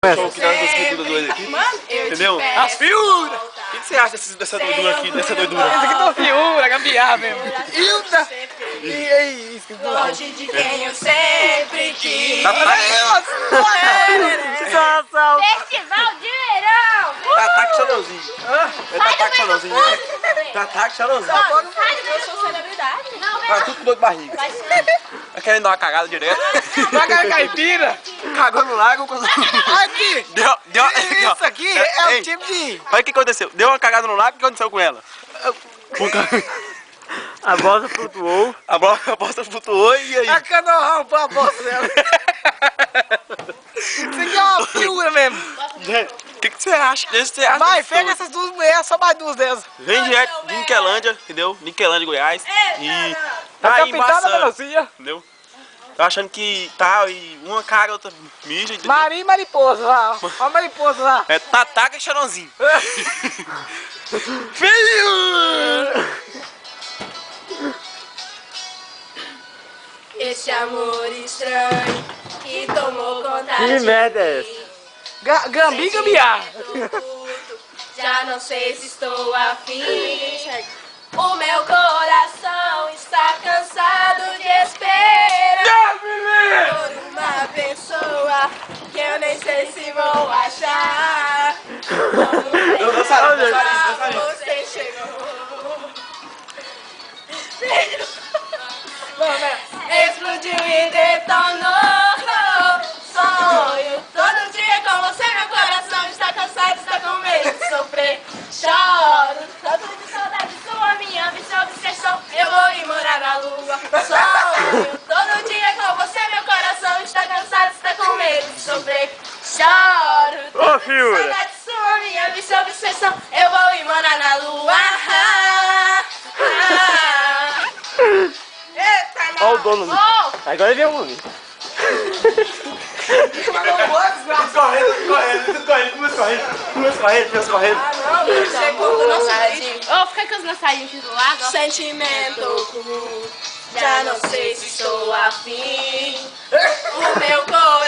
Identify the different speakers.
Speaker 1: Show que dá duas pinturas doidas aqui.
Speaker 2: Mano,
Speaker 1: entendeu?
Speaker 2: As
Speaker 1: figuras! O que você acha dessa doidura aqui, dessa doidura?
Speaker 3: Esse aqui tá figura, gambiarra mesmo. Hilda! E aí, isso que eu
Speaker 2: longe de quem eu sempre quis.
Speaker 4: Festival de verão!
Speaker 1: Tataque Chorãozinho. É Tataque Chorãozinho. Tataque Chorãozinho.
Speaker 2: Eu sou celebridade. Não,
Speaker 1: Tá tudo com dor de barriga. Tá querendo dar uma cagada direto.
Speaker 3: Vagar caipira.
Speaker 1: Cagou no lago.
Speaker 3: Aqui! Isso aqui é o tipo de...
Speaker 1: Olha o que aconteceu. Deu uma cagada no lago, o que aconteceu com ela?
Speaker 5: A bosta flutuou.
Speaker 1: A bosta flutuou e aí?
Speaker 3: A cana rampou a bosta dela. Isso aqui é uma figura mesmo.
Speaker 1: O que você acha?
Speaker 3: Vai, pega essas duas mulheres, só mais duas delas.
Speaker 1: Vem direto de Niquelândia, entendeu? Niquelândia, Goiás. E
Speaker 3: A
Speaker 1: tá aí
Speaker 3: capital da
Speaker 1: embaçando,
Speaker 3: melancia.
Speaker 1: entendeu? Tô achando que tá e uma caga, outra mija, entendeu?
Speaker 3: Maria e mariposa lá. Olha a mariposa lá.
Speaker 1: É Tataca e Chorãozinho. Feio!
Speaker 2: esse amor estranho que tomou conta
Speaker 5: Que
Speaker 2: de
Speaker 5: merda é
Speaker 2: mim.
Speaker 3: Gambi e gambiarra.
Speaker 2: Já não sei se estou afim. O meu coração está cansado de esperar por uma pessoa que eu nem sei se vou achar. Você chegou. Explodiu e detonou. Sonho todo dia com você, meu coração está cansado, está com medo de sofrer. Choro tanto de saudade sua, minha obsessão. Eu vou ir morar na lua. Sonho todo dia com você, meu coração está cansado, está com medo de sofrer. Choro tanto de saudade sua, minha obsessão. Eu vou ir morar na lua. Eita,
Speaker 5: Olha o dono. Agora ele é um homem.
Speaker 1: Correndo.
Speaker 2: Ah, não, você conta o nosso vídeo. Ô, fica com os lançadinhos do lado. Sentimento comum, já não sei se estou afim. O meu coração